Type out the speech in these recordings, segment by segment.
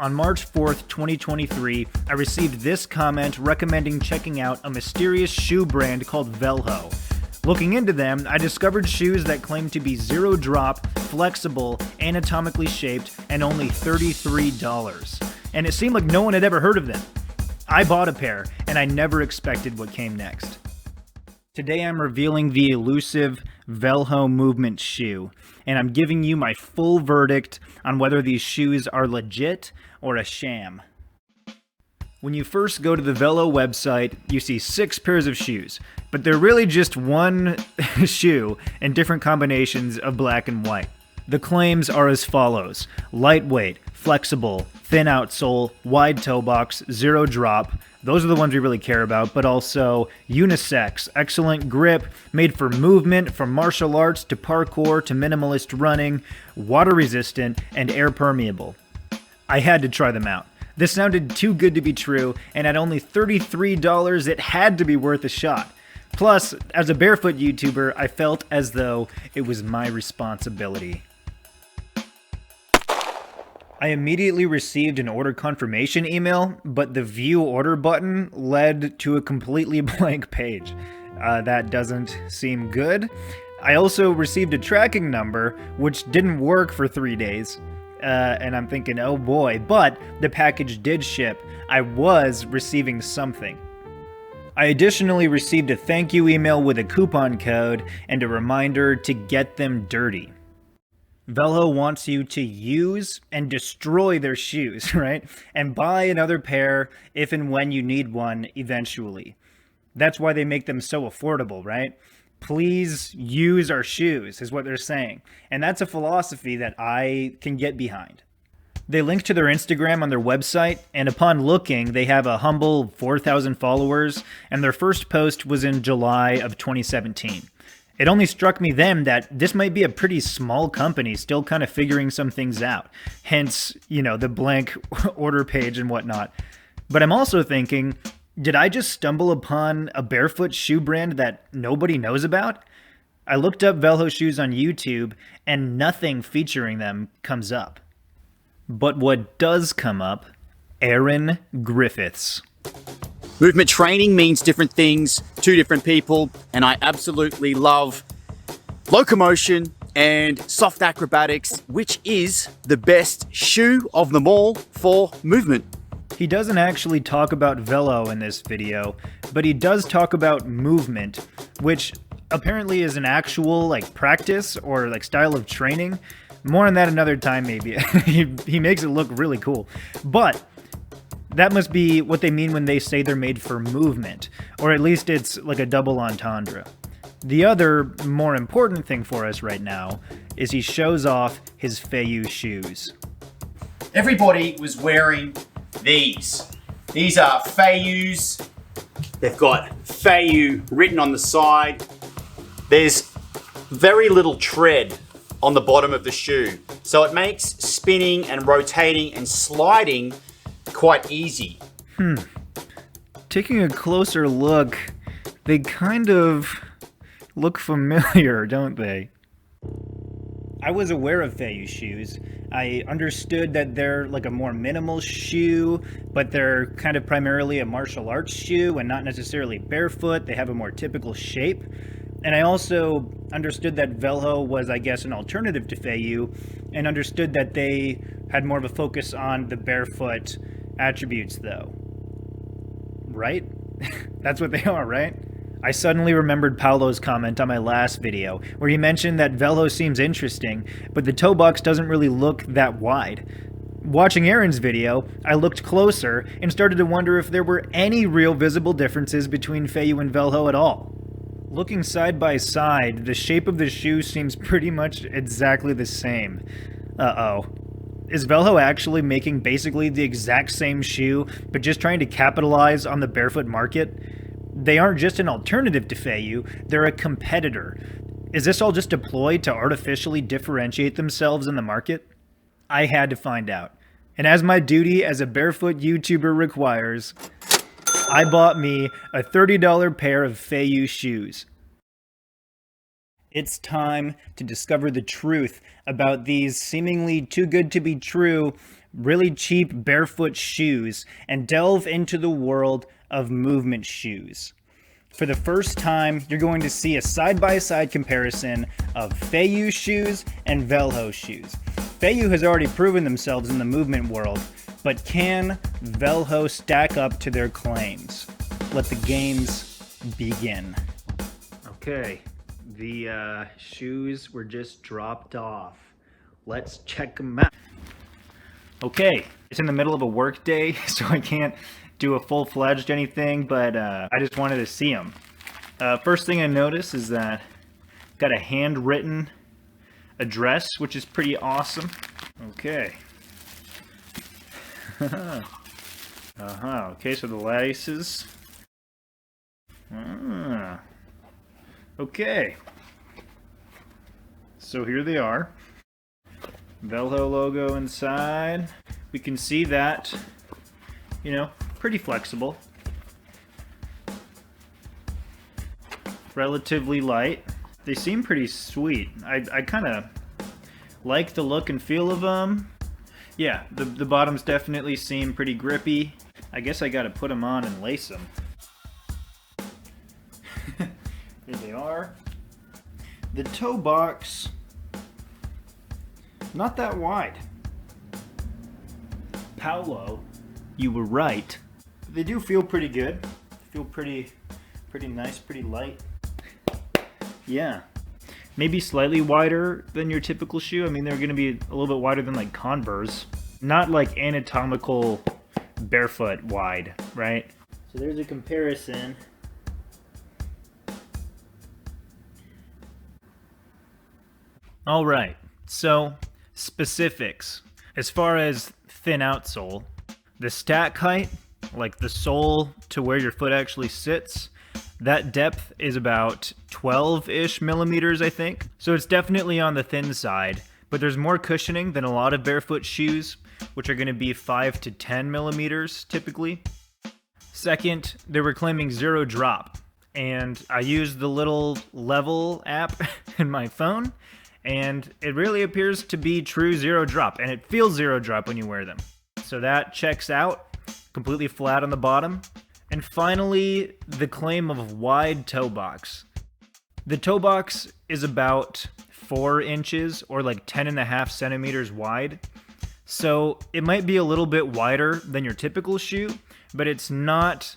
On March 4th, 2023, I received this comment recommending checking out a mysterious shoe brand called VELHO. Looking into them, I discovered shoes that claim to be zero drop, flexible, anatomically shaped, and only $33. And it seemed like no one had ever heard of them. I bought a pair, and I never expected what came next. Today I'm revealing the elusive VELHO Movement shoe, and I'm giving you my full verdict on whether these shoes are legit or a sham. When you first go to the VELHO website, you see 6 pairs of shoes, but they're really just one shoe in different combinations of black and white. The claims are as follows: lightweight, flexible, thin outsole, wide toe box, zero drop. Those are the ones we really care about, but also unisex, excellent grip, made for movement, from martial arts to parkour to minimalist running, water resistant, and air permeable. I had to try them out. This sounded too good to be true, and at only $33, it had to be worth a shot. Plus, as a barefoot YouTuber, I felt as though it was my responsibility. I immediately received an order confirmation email, but the view order button led to a completely blank page. That doesn't seem good. I also received a tracking number, which didn't work for 3 days. And I'm thinking, oh boy, but the package did ship. I was receiving something. I additionally received a thank you email with a coupon code and a reminder to get them dirty. VELHO wants you to use and destroy their shoes, right? And buy another pair if and when you need one eventually. That's why they make them so affordable, right? Please use our shoes, is what they're saying. And that's a philosophy that I can get behind. They link to their Instagram on their website, and upon looking, they have a humble 4,000 followers, and their first post was in July of 2017. It only struck me then that this might be a pretty small company still kind of figuring some things out. Hence, the blank order page and whatnot. But I'm also thinking, did I just stumble upon a barefoot shoe brand that nobody knows about? I looked up VELHO shoes on YouTube and nothing featuring them comes up. But what does come up? Aaron Griffiths. Movement training means different things to different people, and I absolutely love locomotion and soft acrobatics, which is the best shoe of them all for movement. He doesn't actually talk about VELHO in this video, but he does talk about movement, which apparently is an actual practice or style of training. More on that another time maybe. He makes it look really cool. But that must be what they mean when they say they're made for movement, or at least it's like a double entendre. The other, more important thing for us right now is he shows off his Feiyue shoes. Everybody was wearing these. These are Feiyues. They've got Feiyue written on the side. There's very little tread on the bottom of the shoe, so it makes spinning and rotating and sliding quite easy. Taking a closer look, they kind of look familiar, don't they? I was aware of Feiyue shoes. I understood that they're a more minimal shoe, but they're kind of primarily a martial arts shoe and not necessarily barefoot. They have a more typical shape. And I also understood that VELHO was, I guess, an alternative to Feiyue, and understood that they had more of a focus on the barefoot attributes, though. Right? That's what they are, right? I suddenly remembered Paolo's comment on my last video, where he mentioned that VELHO seems interesting, but the toe box doesn't really look that wide. Watching Aaron's video, I looked closer and started to wonder if there were any real visible differences between Feiyue and VELHO at all. Looking side by side, the shape of the shoe seems pretty much exactly the same. Uh-oh. Is VELHO actually making basically the exact same shoe, but just trying to capitalize on the barefoot market? They aren't just an alternative to Feiyue, they're a competitor. Is this all just a ploy to artificially differentiate themselves in the market? I had to find out. And as my duty as a barefoot YouTuber requires, I bought me a $30 pair of Feiyue shoes. It's time to discover the truth about these seemingly too good to be true really cheap barefoot shoes and delve into the world of movement shoes. For the first time, you're going to see a side-by-side comparison of Feiyue shoes and VELHO shoes. Feiyue has already proven themselves in the movement world, but can VELHO stack up to their claims? Let the games begin. Okay, the shoes were just dropped off. Let's check them out. Okay, it's in the middle of a work day, so I can't do a full-fledged anything, but I just wanted to see them. First thing I noticed is that got a handwritten address, which is pretty awesome. Okay. Okay, so the laces. Okay. So here they are. VELHO logo inside. We can see that, you know, pretty flexible. Relatively light. They seem pretty sweet. I kind of like the look and feel of them. Yeah, the bottoms definitely seem pretty grippy. I guess I gotta put them on and lace them. Here they are. The toe box, not that wide. Paolo, you were right. They do feel pretty good. Feel pretty nice, pretty light. Yeah. Maybe slightly wider than your typical shoe. I mean, they're gonna be a little bit wider than like Converse. Not like anatomical barefoot wide, right? So there's a comparison. All right, so specifics. As far as thin outsole, the stack height, like the sole to where your foot actually sits, that depth is about 12-ish millimeters, I think. So it's definitely on the thin side, but there's more cushioning than a lot of barefoot shoes, which are gonna be 5 to 10 millimeters typically. Second, they were claiming zero drop, and I used the little level app in my phone, and it really appears to be true zero drop, and it feels zero drop when you wear them. So that checks out, completely flat on the bottom. And finally, the claim of wide toe box. The toe box is about 4 inches or like 10.5 centimeters wide. So it might be a little bit wider than your typical shoe, but it's not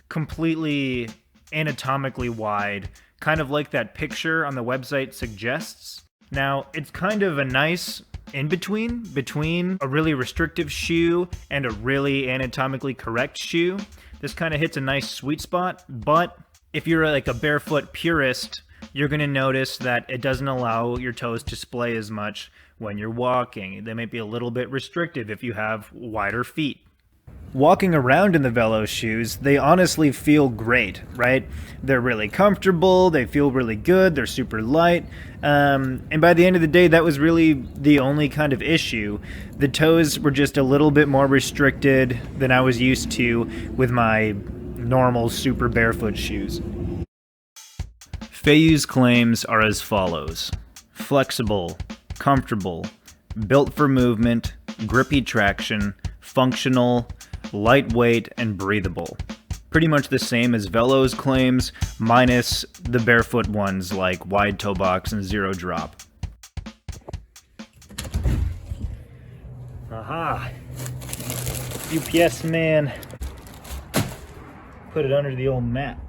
completely anatomically wide, kind of like that picture on the website suggests. Now, it's kind of a nice between a really restrictive shoe and a really anatomically correct shoe. This kind of hits a nice sweet spot, but if you're like a barefoot purist, you're going to notice that it doesn't allow your toes to splay as much when you're walking. They might be a little bit restrictive if you have wider feet. Walking around in the VELHO shoes, they honestly feel great, right? They're really comfortable, they feel really good, they're super light, and by the end of the day, that was really the only kind of issue. The toes were just a little bit more restricted than I was used to with my normal super barefoot shoes. Feiyue's claims are as follows: flexible, comfortable, built for movement, grippy traction, functional, lightweight, and breathable. Pretty much the same as VELHO's claims, minus the barefoot ones like wide toe box and zero drop. Aha! UPS man put it under the old mat.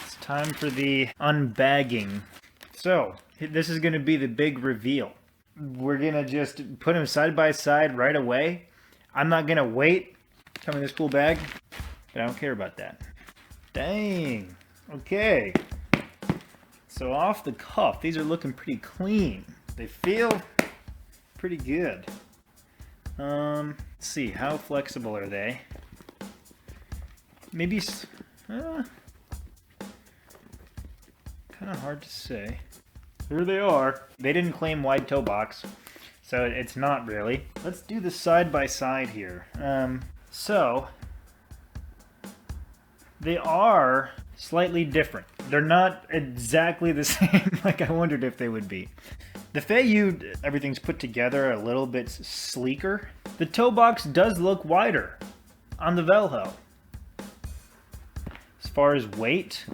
It's time for the unbagging. So, this is going to be the big reveal. We're going to just put them side by side right away. I'm not going to wait. Tell me this cool bag, but I don't care about that. Dang. Okay. So off the cuff, these are looking pretty clean. They feel pretty good. Let's see, how flexible are they? Maybe, kind of hard to say. Here they are. They didn't claim wide toe box, so it's not really. Let's do the side by side here. So they are slightly different. They're not exactly the same like I wondered if they would be. The Feiyue, everything's put together a little bit sleeker. The toe box does look wider on the Velho. As far as weight,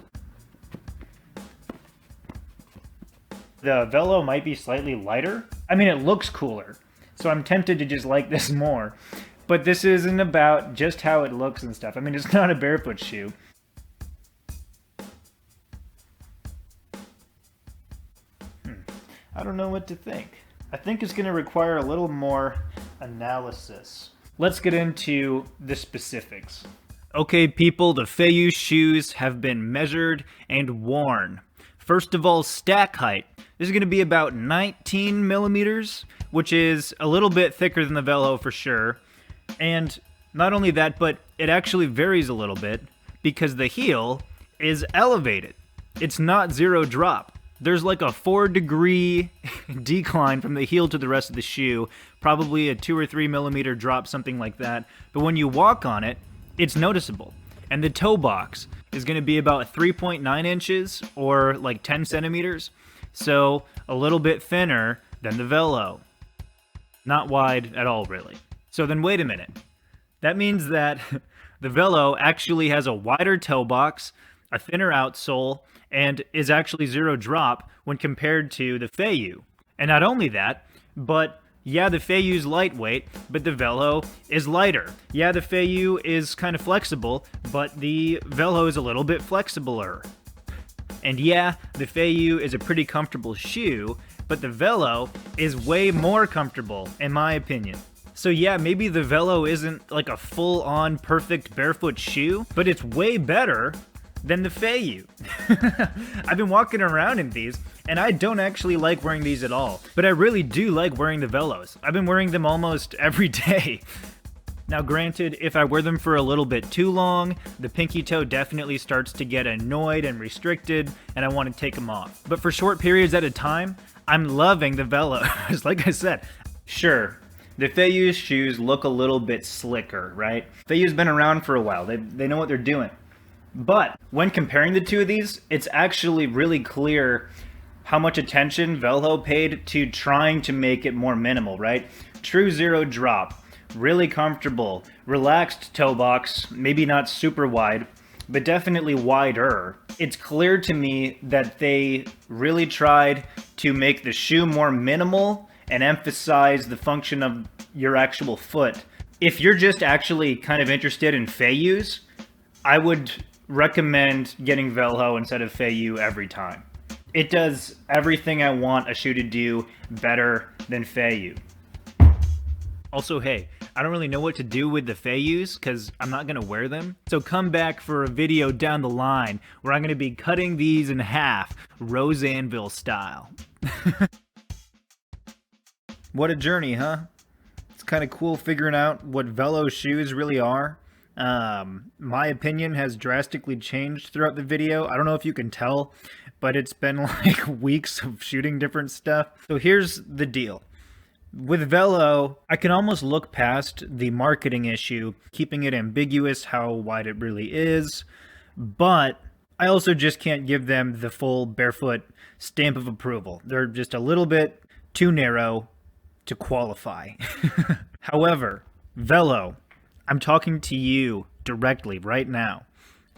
the Velho might be slightly lighter. I mean, it looks cooler, so I'm tempted to just like this more. But this isn't about just how it looks and stuff. I mean, it's not a barefoot shoe. I don't know what to think. I think it's going to require a little more analysis. Let's get into the specifics. Okay, people, the Feiyue shoes have been measured and worn. First of all, stack height. This is going to be about 19 millimeters, which is a little bit thicker than the Velho for sure. And not only that, but it actually varies a little bit because the heel is elevated. It's not zero drop. There's like a 4-degree decline from the heel to the rest of the shoe, probably a 2 or 3 millimeter drop, something like that. But when you walk on it, it's noticeable. And the toe box is going to be about 3.9 inches or like 10 centimeters. So a little bit thinner than the Velho. Not wide at all, really. So then wait a minute. That means that the Velho actually has a wider toe box, a thinner outsole, and is actually zero drop when compared to the Feiyue. And not only that, but yeah, the Feiyue's lightweight, but the Velho is lighter. Yeah, the Feiyue is kind of flexible, but the Velho is a little bit flexibler. And yeah, the Feiyue is a pretty comfortable shoe, but the Velho is way more comfortable, in my opinion. So yeah, maybe the Velho isn't like a full-on perfect barefoot shoe, but it's way better than the Feiyue. I've been walking around in these, and I don't actually like wearing these at all, but I really do like wearing the Velhos. I've been wearing them almost every day. Now granted, if I wear them for a little bit too long, the pinky toe definitely starts to get annoyed and restricted, and I want to take them off. But for short periods at a time, I'm loving the Velhos. Like I said, sure, the Feiyue shoes look a little bit slicker, right? Feiyue's been around for a while. They know what they're doing. But when comparing the two of these, it's actually really clear how much attention Velho paid to trying to make it more minimal, right? True zero drop, really comfortable, relaxed toe box, maybe not super wide, but definitely wider. It's clear to me that they really tried to make the shoe more minimal and emphasize the function of your actual foot. If you're just actually kind of interested in Feiyues, I would recommend getting Velho instead of Feiyue every time. It does everything I want a shoe to do better than Feiyue. Also, hey, I don't really know what to do with the Feiyues because I'm not going to wear them. So come back for a video down the line where I'm going to be cutting these in half, Rose Anvil style. What a journey, huh? It's kind of cool figuring out what Velho shoes really are. My opinion has drastically changed throughout the video. I don't know if you can tell, but it's been like weeks of shooting different stuff. So here's the deal. With Velho, I can almost look past the marketing issue, keeping it ambiguous how wide it really is, but I also just can't give them the full barefoot stamp of approval. They're just a little bit too narrow to qualify. However, Velho, I'm talking to you directly right now.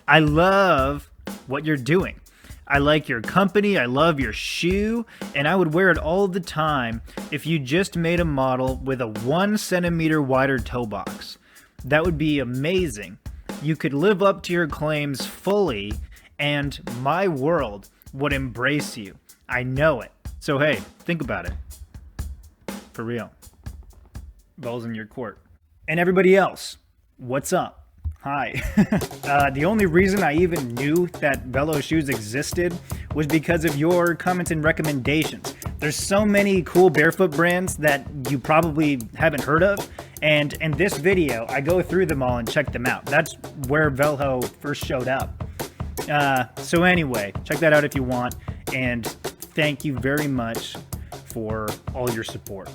I love what you're doing. I like your company, I love your shoe, and I would wear it all the time if you just made a model with a 1 centimeter wider toe box. That would be amazing. You could live up to your claims fully, and my world would embrace you. I know it. So hey, think about it. For real. Ball's in your court. And everybody else, what's up? Hi. The only reason I even knew that Velho shoes existed was because of your comments and recommendations. There's so many cool barefoot brands that you probably haven't heard of, and in this video, I go through them all and check them out. That's where Velho first showed up. So anyway, check that out if you want, and thank you very much for all your support.